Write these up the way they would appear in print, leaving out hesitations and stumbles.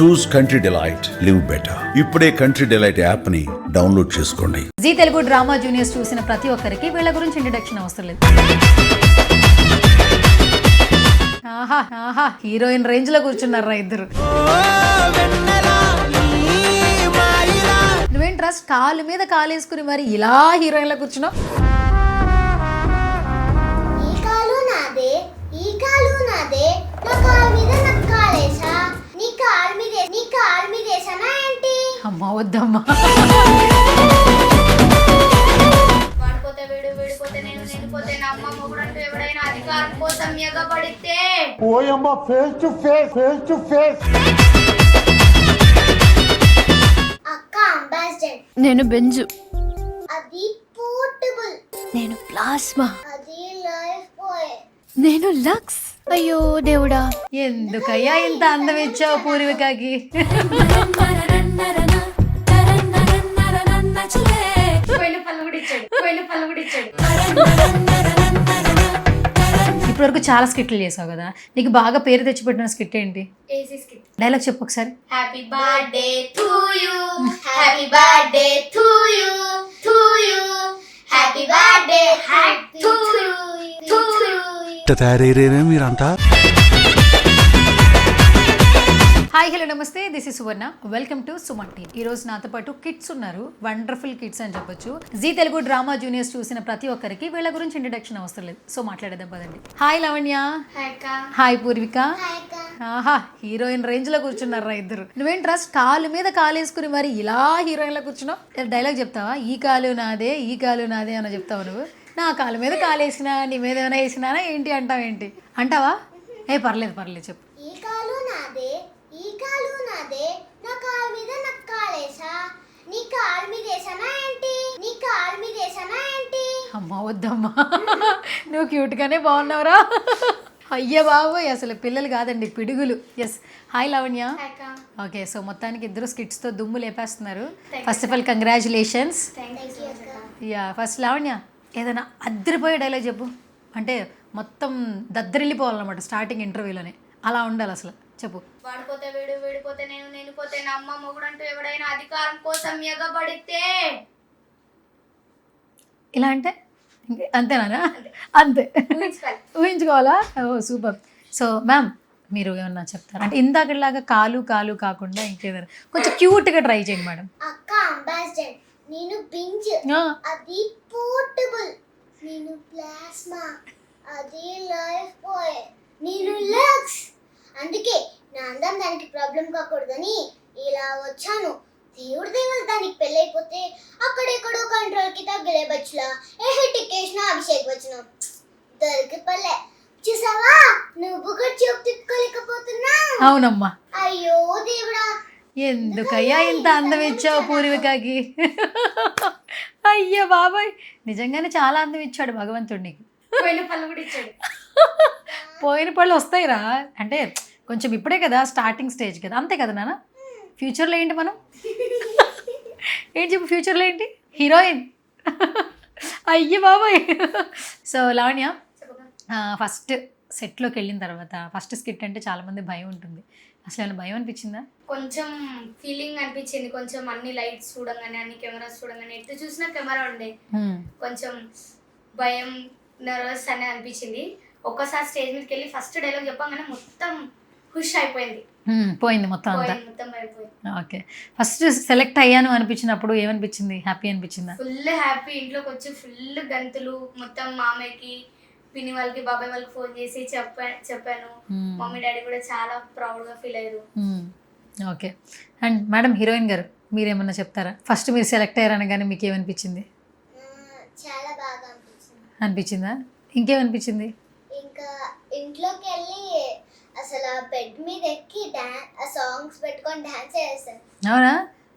చూస్ country delight, live better. ఇప్పుడే country delight app ని download చేసుకోండి. జీ తెలుగు డ్రామా జూనియర్స్ చూసిన ప్రతి ఒక్కరికి వీళ్ళ గురించి ఇంట్రడక్షన్ అవసరం లేదు. ఆహా హీరోయిన్ రేంజ్ లో కూర్చున్నారా ఇద్దరు. నువ్వేంట్రా కాలు మీద కాలు వేసుకుని మరి ఇలా హీరోయిన్ లో కూర్చున్నావు? అమ్మా వద్దమ్మా. నేను బెంజు, అది పోర్టబుల్. నేను ప్లాస్మా, అది లైఫ్ బాయ్. నేను లక్స్. అయ్యో దేవుడా, ఎందుకయ్యా ఇంత అందం ఇచ్చావు పూర్వికకి? ఇప్పటివరకు చాలా స్కిట్లు చేసావు కదా, నీకు బాగా పేరు తెచ్చిపెట్టిన స్కిట్ ఏంటి? డైలాగ్ చెప్పు ఒకసారి. Happy birthday to you, happy birthday to you, to you, happy birthday to you, to you. తయారైరేనే మీరంతా. హాయ్ హలో నమస్తే, this is Suvarna. Welcome to Suman TV. ఈ రోజు నాతో పాటు కిడ్స్ ఉన్నారు, వండర్ఫుల్ కిడ్స్ అని చెప్పొచ్చు. జీ తెలుగు డ్రామా జూనియర్స్ చూసిన ప్రతి ఒక్కరికి వీళ్ళ గురించి ఇంట్రడక్షన్ అవసరం లేదు, సో మాట్లాడేద్దాం పదండి. హాయ్ లవణ్య. హాయ్ పూర్విక. ఆహా హీరోయిన్ రేంజ్ లో కూర్చున్నారా ఇద్దరు. నువ్వేంట్రా కాలు మీద కాలు వేసుకుని మరి ఇలా హీరోయిన్ లో కూర్చున్నావు? డైలాగ్ చెప్తావా? ఈ కాలు నాదే, ఈ కాలు నాదే అని చెప్తావు నువ్వు. నా కాలు మీద కాలు వేసినా, నీ మీద ఏమైనా వేసినా ఏంటి అంటావు? ఏంటి అంటావా? పర్లేదు చెప్పు. ఈ కాలు నాదే, ఈ కాలు నాదే, నా కాలు మీద నాకు కాలేసా, నీ కాలు మీద వేసానా ఏంటి, నీ కాలు మీద వేసానా ఏంటి? అమ్మా వద్దమ్మా, నువ్వు క్యూట్ గానే బాగున్నావురా. అయ్య బాబోయ్, అసలు పిల్లలు కాదండి పిడుగులు. Yes. Hi Lavanya. Okay, so మొత్తానికి ఇద్దరు స్కిట్స్ తో దుమ్ము లేపేస్తున్నారు. First of all congratulations. Ya, first Lavanya ఏదైనా అద్దరిపోయే డైలాగ్ చెప్పు. అంటే మొత్తం దద్దరిల్లిపోవాలన్నమాట స్టార్టింగ్ ఇంటర్వ్యూలోనే, అలా ఉండాలి అసలు. చెప్పు. వాడిపోతే వీడు, వీడిపోతే నేను, నేను పోతే నా అమ్మ, మొగుడంటూ ఎవడైనా అధికారం కోసం ఎగబడితే. ఇలా అంటే అంతేనా? అంతే ఊహించుకోవాలా? ఓ సూపర్. సో మ్యామ్ మీరు ఏమన్నా చెప్తారా? అంటే ఇందాకలాగా కాలు కాలు కాకుండా ఇంకేదైనా కొంచెం క్యూట్గా ట్రై చేయండి మేడం. అక్క అంబాసిడర్, నేను బింజ్, అది పోర్టబుల్. నేను ప్లాస్మా, అది లైఫ్ బాయ్. నేను లక్స్, అందుకే నా అందం దానికి ప్రాబ్లం కాకూడదని ఇలా వచ్చాను. దేవుడు దానికి పెళ్ళైపోతే అక్కడెక్కడో కంట్రోల్ కి తగ్గలే బచ్చులా టికేషన్ అభిషేక్ వచ్చిన దొరికి పల్లె. చూసావా, నువ్వు కూడా చూపు తిప్పుకోలేకపోతున్నా. అవునమ్మా. అయ్యో దేవుడా, ఎందుకయ్యా ఇంత అందం ఇచ్చావు పూర్వికకి? అయ్యో బాబాయ్, నిజంగానే చాలా అందం ఇచ్చాడు భగవంతుడు నీకు. పోయిన పళ్ళు వస్తాయిరా, అంటే కొంచెం ఇప్పుడే కదా స్టార్టింగ్ స్టేజ్ కదా, అంతే కదా నాన్న. ఫ్యూచర్లో ఏంటి మనం? ఏంటి చెప్పు, ఫ్యూచర్లో ఏంటి? హీరోయిన్. అయ్యో బాబాయ్. సో లావణ్య, ఫస్ట్ సెట్లోకి వెళ్ళిన తర్వాత ఫస్ట్ స్కిట్ అంటే చాలామంది భయం ఉంటుంది, అసలు ఏమైనా భయం అనిపించిందా? కొంచెం ఫీలింగ్ అనిపించింది. కొంచెం అన్ని లైట్స్ చూడంగానే, అన్ని కెమెరాస్ చూడంగానే, ఎటు చూసినా కెమెరా ఉండే, కొంచెం భయం, నర్వస్ అని అనిపించింది. ఒక్కసారి స్టేజ్ మీదకి వెళ్ళి ఫస్ట్ డైలాగ్ చెప్పగానే మొత్తం ఖుష్ అయిపోయింది, పోయింది మొత్తం అంతా. మొత్తం అయిపోయింది. ఓకే, ఫస్ట్ సెలెక్ట్ అయ్యాను అనిపించినప్పుడు ఏమనిపించింది? హ్యాపీ అనిపించిందా? Full happy. ఇంట్లోకి వచ్చి ఫుల్ గంతులు, మొత్తం మామయ్యకి, పిన్ని వాళ్ళకి, బాబాయ్ వాళ్ళకి ఫోన్ చేసి చెప్పాను. మమ్మీ డాడీ కూడా చాలా ప్రౌడ్ గా ఫీల్ అయ్యారు. ఓకే. అండ్ మేడం హీరోయిన్ గారు, మీరేమన్నా చెప్తారా? ఫస్ట్ మీరు సెలెక్ట్ అయ్యారని కానీ మీకు ఏమనిపించింది? చాలా బాగా అనిపించిందా? ఇంకేమనిపించింది? ఇంకా ఇంట్లోకి వెళ్ళి అసలు బెడ్ మీద ఎక్కి సాంగ్స్ పెట్టుకొని డాన్స్ చేస్తాను. అవునా?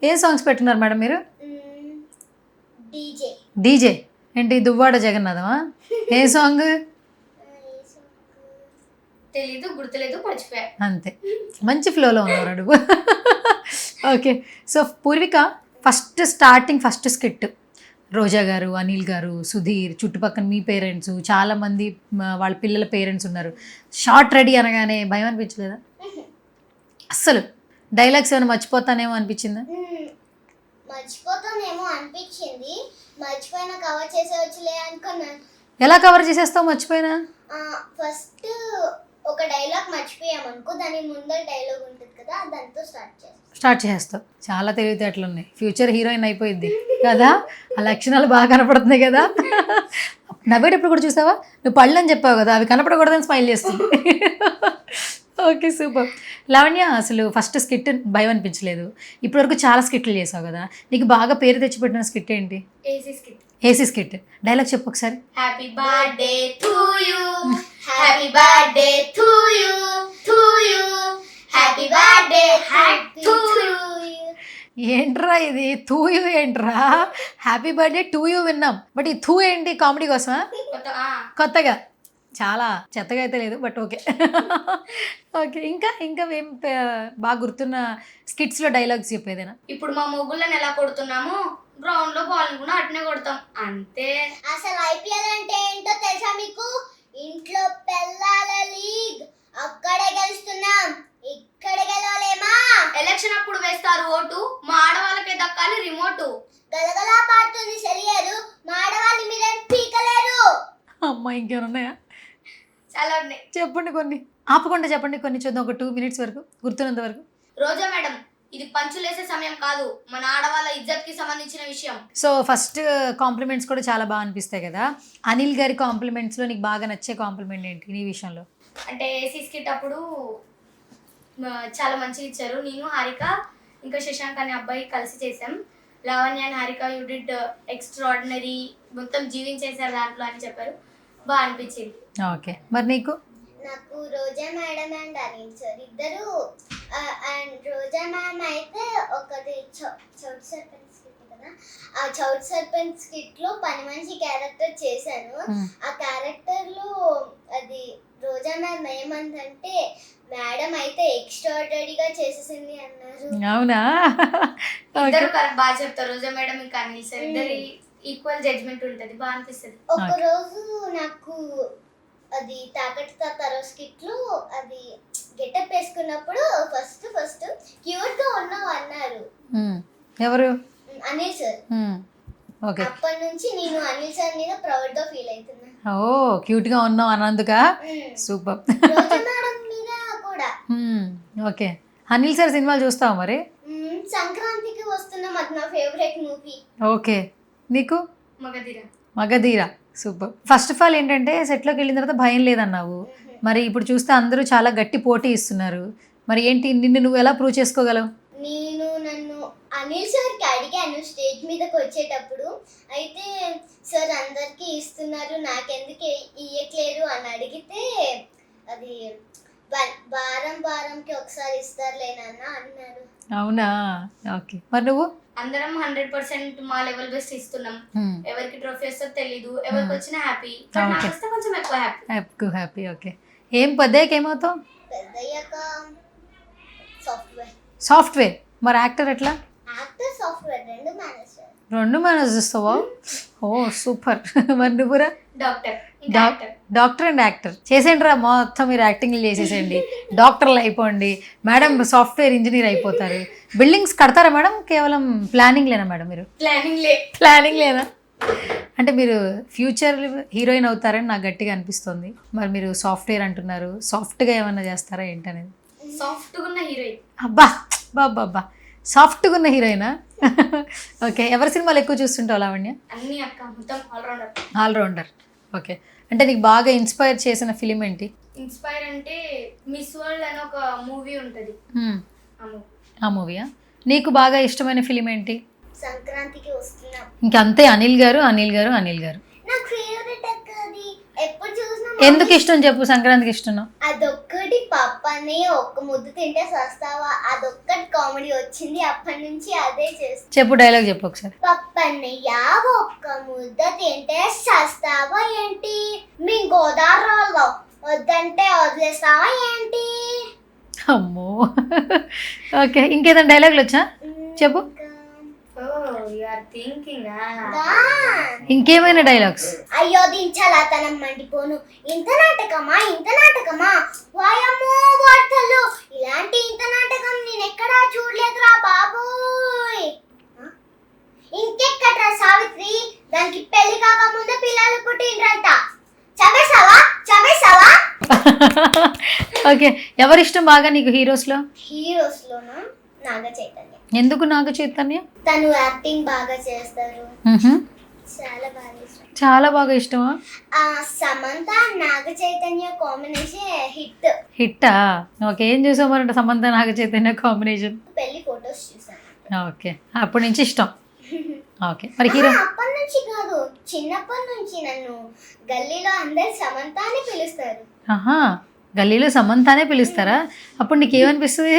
ఏ సాంగ్స్ పెట్టున్నారు మేడం మీరు? డీజే ఏంటి, దువ్వాడ జగన్నాథమా? ఏ సాంగ్? తెలీదు, గుర్తులేదు, మర్చిపోయా. అంతే, మంచి ఫ్లోలో ఉన్నారు అడుగు. Okay, so Purvika first starting first skit Roja గారు, అనిల్ గారు, సుధీర్, చుట్టుపక్కల మీ పేరెంట్స్, చాలామంది వాళ్ళ పిల్లల పేరెంట్స్ ఉన్నారు. షార్ట్ రెడీ అనగానే భయం అనిపించలేదా అస్సలు? డైలాగ్స్ ఏమైనా మర్చిపోతానేమో అనిపించిందా? మర్చిపోతానేమో అనిపించింది, మర్చిపోయినా కవర్ చేసేవచ్చులే అనుకున్నాను. ఎలా కవర్ చేసేస్తావు మర్చిపోయినా? ఫస్ట్ ఒక డైలాగ్ మర్చిపోయామనుకో, దాని ముందర డైలాగ్ ఉంటుంది కదా, దాంతో స్టార్ట్ చేస్తావు. చాలా తెలివితేటలు ఉన్నాయి, ఫ్యూచర్ హీరోయిన్ అయిపోయింది కదా. ఆ లక్షణాలు బాగా కనపడుతున్నాయి కదా. నవ్వేటప్పుడు కూడా చూసావా, నువ్వు పళ్ళు అని చెప్పావు కదా, అవి కనపడకూడదని స్మైల్ చేస్తుంది. Okay, super. లావణ్య, అసలు ఫస్ట్ స్కిట్ భయం అనిపించలేదు, ఇప్పటివరకు చాలా స్కిట్లు చేసావు కదా, నీకు బాగా పేరు తెచ్చిపెట్టిన స్కిట్ ఏంటి? AC skit. డైలాగ్ చెప్పు ఒకసారి. Happy birthday to you, happy birthday to you, to you, happy birthday to you. ఏంట్రా ఇది తూ యూ? ఏంట్రా హ్యాపీ బర్త్డే టు యూ విన్నాం, బట్ ఈ థూ ఏంటి? కామెడీ కోసమా? కొత్తగా, చాలా చెత్తగా అయితే లేదు, బట్ ఓకే. ఓకే, ఇంకా ఏం బాగా గుర్తున్న స్కిట్స్లో డైలాగ్స్ చెప్పేదేనా? ఇప్పుడు మా మొగ్గులను ఎలా కొడుతున్నామో గ్రౌండ్ లో బాల్ కూడా అట్నే కొడతాం అంతే. అసలు ఐపీఎల్ అంటే ఏంటో తెలుసా మీకు? ఇంట్లో పెళ్ళాల లీగ్, అక్కడే గెలుస్తున్నాం, ఇక్కడ గెలవలేమా? ఎలక్షన్ అప్పుడు వేస్తారు ఓటు, మా ఆడవాళ్ళకే దక్కాలి రిమోటు. గలగలా పాడుతుంది సెలియరు, మా ఆడవాళ్ళు మీరేం పీకలేరు. అమ్మా, ఇంకేమున్నాయా? చాలా ఉన్నాయి, చెప్పండి కొన్ని. ఆపకుండా చెప్పండి కొన్ని, చూద్దాం. ఒక 2 minutes వరకు, గుర్తున్నంత వరకు. రోజా మేడం, ఇది పంచులేసే సమయం కాదు, మన ఆడవాళ్ళ ఇజ్జత్ కి సంబంధించిన విషయం. సో ఫస్ట్ కాంప్లిమెంట్స్ కూడా చాలా బాగా అనిపిస్తాయి కదా. అనిల్ గారి కాంప్లిమెంట్స్లో నీకు బాగా నచ్చే కాంప్లిమెంట్ ఏంటి నీ విషయంలో? అంటే ఏసీ స్కిట్ అప్పుడు చాలా మంచిగా ఇచ్చారు. నేను, హారిక, ఇంకా శశాంక్ అనే అబ్బాయి కలిసి చేసాం. Lavanya and Harika you did extraordinary, మొత్తం జీవించేశారు దాంట్లో అని చెప్పారు, బాగా అనిపించింది. ఓకే, మరి నీకు? నాకు రోజా మేడం అండ్ అనిల్ సార్ ఇద్దరు, అండ్ రోజా మ్యామ్ అయితే ఒకటి చౌట్ సర్పంచ్ స్కిట్ కదా, ఆ చౌట్ సర్పంచ్ స్కిట్ లో పని మనిషి క్యారెక్టర్ చేశాను. ఆ క్యారెక్టర్ లో అది రోజా మ్యామ్ ఏమందంటే, మేడం అయితే ఎక్స్ట్రాడినరీగా చేసేసింది అన్నారు. అవునా? ఇద్దరు బాగా చెప్తారు, రోజా మేడం ఇంకా అనిల్ సార్ ఇద్దరు ఈక్వల్ జడ్జ్మెంట్ ఉంటుంది, బాగా అనిపిస్తుంది. ఒక రోజు నాకు అది తాకట్టు తాతారో స్కిట్ లో అది గెటప్ వేసుకున్నప్పుడు ఫస్ట్ క్యూట్ గా ఉన్నావు అన్నారు. ఎవరు? అనిల్ సార్. ఓకే, అప్పటి నుంచి నేను అనిల్ సార్ మీద ప్రౌడ్ గా ఫీల్ అవుతున్నా. ఓ, క్యూట్ గా ఉన్నావు అన్నందుక? సూపర్. రోజా మేడం మీద కూడా. ఓకే, అనిల్ సార్ సినిమాలు చూస్తావా మరి? సంక్రాంతికి వస్తున్నాం, అది నా ఫేవరెట్ మూవీ. ఓకే, నీకు? Magadheera. Super. First of all ఏంటంటే, సెట్లోకి వెళ్ళిన తర్వాత భయం లేదన్నావు, మరి ఇప్పుడు చూస్తే అందరూ చాలా గట్టి పోటీ ఇస్తున్నారు, మరి ఏంటి నిన్ను నువ్వు ఎలా ప్రూవ్ చేసుకోగలవు? నన్ను అనిల్ సార్కి అడిగాను స్టేజ్ మీదకి వచ్చేటప్పుడు, అయితే సార్ అందరికీ ఇస్తున్నారు నాకెందుకు ఇయ్యట్లేరు అని అడిగితే, అది వారంకి ఒకసారి ఇస్తారులేనన్న అన్నారు. అవునా? ఓకే, మరి నువ్వు? అందరం 100% మా లెవెల్ బెస్ట్ ఇస్తున్నాం. ఎవరికి ట్రోఫీ వస్తుందో తెలీదు, ఎవరికి వచ్చినా హ్యాపీ, కొంచెం ఎక్కువ హ్యాపీ. ఓకే, ఏం పెద్దయ్యాక ఏమవుతావు? పెద్దయ్యాక సాఫ్ట్వేర్. మరి యాక్టర్ ఎట్లా? యాక్టర్, సాఫ్ట్వేర్ రెండు మేనేజ్ చేస్తావా? ఓ సూపర్. మరి నువ్వురా? డాక్టర్ అండ్ యాక్టర్ చేసేయండి రా, మొత్తం మీరు యాక్టింగ్లు చేసేసేయండి, డాక్టర్లు అయిపోండి, మేడం సాఫ్ట్వేర్ ఇంజనీర్ అయిపోతారు. బిల్డింగ్స్ కడతారా మేడం? కేవలం ప్లానింగ్ లేనా మేడం? మీరు ప్లానింగ్ లేనా? అంటే మీరు ఫ్యూచర్ హీరోయిన్ అవుతారని నాకు గట్టిగా అనిపిస్తుంది. మరి మీరు సాఫ్ట్వేర్ అంటున్నారు, సాఫ్ట్గా ఏమన్నా చేస్తారా ఏంటనేది? అబ్బా బాబా, సాఫ్ట్గా ఉన్న హీరోయినా? ఓకే, ఎవరి సినిమాలు ఎక్కువ చూస్తుంటావు లావణ్య? ఆల్రౌండర్. ఓకే, అంటే నీకు బాగా ఇన్స్పైర్ చేసిన ఫిలిం ఏంటి? ఇన్స్పైర్ అంటే మిస్ వరల్డ్ అని ఒక మూవీ ఉంటుంది, ఆ మూవీయా? నీకు బాగా ఇష్టమైన ఫిలిం ఏంటి? సంక్రాంతికి వస్తున్నాం. ఇంకంతే, అనిల్ గారు. నాకు ఫేవరెట్ అక్కది, ఎప్పుడు చూసినా. ఎందుకు ఇష్టం చెప్పు, సంక్రాంతికి ఇష్టం? అదొక్కటి, పప్పని ఒక్క ముద్దు తింటే సస్తావా, అదొక్కటి కామెడీ వచ్చింది, అప్పటి నుంచి అదే చేస్తా. చెప్పు, డైలాగ్ చెప్పు ఒకసారి. పప్పన్నయ్య ఒక్క ముద్ద తింటే సస్తావా ఏంటి, మీ గోదావరిలో వద్దంటే వదిలేస్తావా ఏంటి? అమ్మో. ఓకే, ఇంకేదైనా డైలాగులు వచ్చా చెప్పు. Are thinking. ఇంకేమైనా డైలాగ్స్? అయ్యో దించాలా తనం మండిపోను, ఇంత నాటకమా వాయమ్మో వార్తలు, ఇలాంటి ఇంత నాటకం నేను ఎక్కడా చూడలేదురా బాబోయ్. ఇంకెక్కడ్రా సావిత్రి, దానికి పెళ్లి కాకముందే పిల్లలు పుట్టిండ్రంట. చంపేశావా? ఓకే, ఎవరిష్టం బాగా నీకు హీరోస్లోనా? నాగ చైతన్య. ఎందుకు నాగ చైతన్య? తను యాక్టింగ్ బాగా చేస్తారు, చాలా బాగా ఇష్టం. చాలా బాగా ఇష్టమా? సమంత నాగ చైతన్య కాంబినేషన్ హిట్టా? ఓకే, ఏం చూసావు మరి సమంత నాగ చైతన్య కాంబినేషన్? పెళ్లి ఫొటోస్ చూసాను. ఓకే, అప్పటి నుంచి ఇష్టం. ఓకే, మరి హీరో? అప్పటి నుంచి కాదు, చిన్నప్పటి నుంచి నన్ను గల్లీలో అందరు సమంత అని పిలుస్తారు. ఆహా, గల్లీలో సమంతానే పిలుస్తారా? అప్పుడు నీకు ఏమనిపిస్తుంది?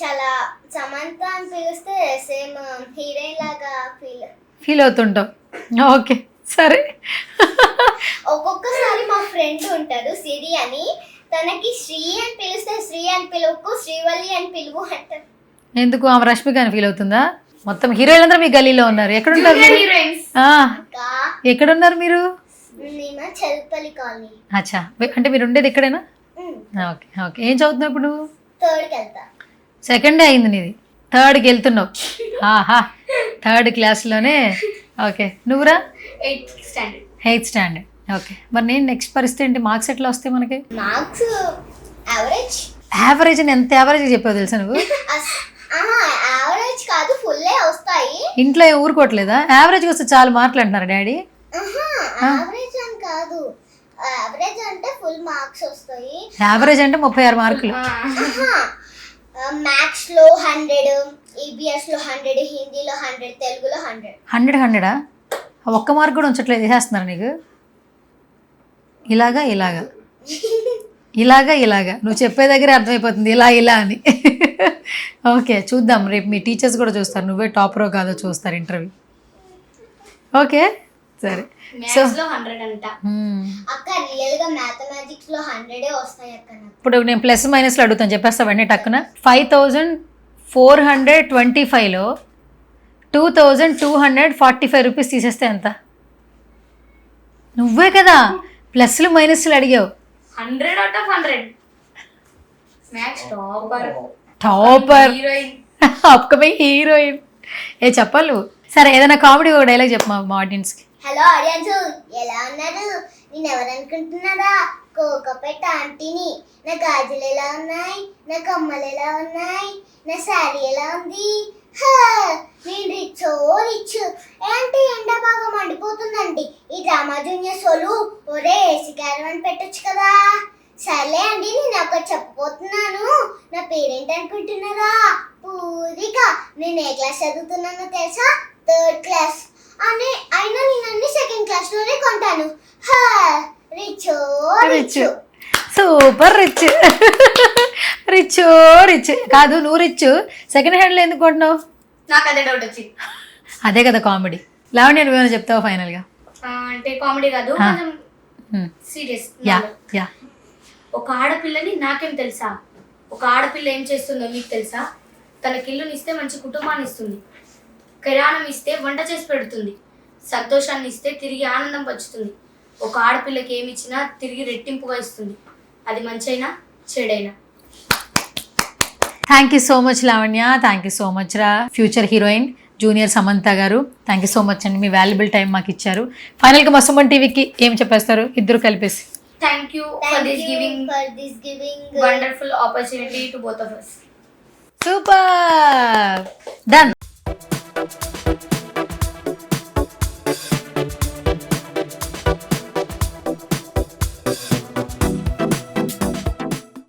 చాలా సమంత అని పిలిస్తే సేమ్ హీరోయిన్ లాగా ఫీల్ అవుతుంటావు. ఓకే, సరే. ఒక్కొక్కసారి మా ఫ్రెండ్ ఉంటాడు సిరి అని, తనకి శ్రీ అని పిలిస్తే శ్రీ అని పిలువకు, శ్రీవల్లి అని పిలువు అంటారు. ఎందుకు? ఆమె రష్మిక అని ఫీల్ అవుతుందా? మొత్తం హీరోయిన్ అందరూ మీ గల్లీలో ఉన్నారు. ఎక్కడుంటారు మీరు? ఎక్కడున్నారు మీరు? చెరుపల్లి కాలనీ. అచ్చా, అంటే మీరు ఉండేది ఎక్కడైనా? ఓకే ఓకే, ఏం చదువుతున్నావు ఇప్పుడు నువ్వు? థర్డ్కి వెళ్తా. సెకండే అయింది నీది, థర్డ్కి వెళ్తున్నావు. ఆహా, థర్డ్ క్లాస్లోనే. ఓకే, నువ్వురా? 8th standard. ఓకే, మరి నేను నెక్స్ట్ పరిస్థితి ఏంటి? మార్క్స్ ఎట్లా వస్తాయి మనకి? మార్క్స్ యావరేజ్ అని ఎంత యావరేజ్ చెప్పావు తెలుసా నువ్వు? యావరేజ్ కాదు, ఫుల్లే వస్తాయి. ఇంట్లో ఊరుకోవట్లేదా? యావరేజ్ వస్తే చాలు మాట్లాడుతున్నారు డాడీ. యావరేజ్ అని కాదు, యావరేజ్ అంటే ఫుల్ మార్క్స్ వస్తాయి. యావరేజ్ అంటే 36 మార్కులు. మ్యాథ్స్ లో 100, ఈబిఎస్ లో 100, హిందీలో 100, తెలుగులో 100. 100 ఒక్క మార్క్ కూడా ఉంచట్లేదు, వేసేస్తున్నారు నీకు. ఇలాగా నువ్వు చెప్పే దగ్గరే అర్థమైపోతుంది ఇలా అని. ఓకే, చూద్దాం, రేపు మీ టీచర్స్ కూడా చూస్తారు నువ్వే టాపరో కాదో చూస్తారు ఇంటర్వ్యూ. ఓకే, సరే. సో అక్క రియల్ గా మ్యాథమెటిక్స్ లో 100 వస్తాయి అక్క. ఇప్పుడు నేను ప్లస్ మైనస్లో అడుగుతాను, చెప్పేస్తా వెంటనే టక్కున. 5425లో 2245 రూపీస్ తీసేస్తే ఎంత? నువ్వే కదా ప్లస్లు మైనస్లు అడిగావు. 100 out of 100. Maths topper, upcoming heroine. చెప్పాలి నువ్వు. సరే, ఏదైనా కామెడీ ఒక డైలాగ్ చెప్పు మా ఆడియన్స్కి. హలో ఆడియన్స్, ఎలా ఉన్నారు? నేను ఎవరనుకుంటున్నారా? కోకపెట్ట ఆంటీని. నా గాజులు ఎలా ఉన్నాయి? నా కమ్మలు ఎలా ఉన్నాయి? నా శారీ ఎలా ఉంది? నేను రిచ్ ఏంటి ఎండ బాగా మండిపోతుందండి. ఈ డ్రామా జూనియర్స్ వాళ్ళు ఒరే ఏసీ క్యారవాన్ పెట్టొచ్చు కదా. సర్లే అండి, నేను ఒకటి చెప్పబోతున్నాను. నా పేరేంటి అనుకుంటున్నారా? పూరిక. నేను ఏ క్లాస్ చదువుతున్నానో తెలుసా? 3rd class. అయినా నేను అన్ని 2nd క్లాస్ లోనే కొంటాను. రిచ్. Super rich. రిచ్ కాదు, నువ్వు రిచ్. సెకండ్ హ్యాండ్లో ఎందుకు కొంటున్నావు? నాకు అదే డౌట్ వచ్చింది. అదే కదా కామెడీ. లావణ్య నువ్వేమైనా చెప్తావా ఫైనల్గా? అంటే కామెడీ కాదు, కొంచెం సీరియస్. యా. ఒక ఆడపిల్లని నాకేం తెలుసా? ఒక ఆడపిల్ల ఏం చేస్తుందో మీకు తెలుసా? తనకి ఇల్లుని ఇస్తే మంచి కుటుంబాన్ని ఇస్తుంది, కిరాణం ఇస్తే వంట చేసి పెడుతుంది, సంతోషాన్ని ఇస్తే తిరిగి ఆనందం పంచుతుంది. ఒక ఆడపిల్లకి ఏమి ఇచ్చినా తిరిగి రెట్టింపుగా ఇస్తుంది, అది మంచైనా చెడైనా. Thank you so much Lavanya, thank you so much రా. ఫ్యూచర్ హీరోయిన్ జూనియర్ సమంత గారు, థ్యాంక్ యూ సో మచ్ అండి, మీ వాల్యుబుల్ టైం మాకు ఇచ్చారు. ఫైనల్గా మా సుమన్ టీవీకి ఏం చెప్పేస్తారు ఇద్దరు కలిపేసి? Thank you for this giving wonderful opportunity to both of us. Super! Done.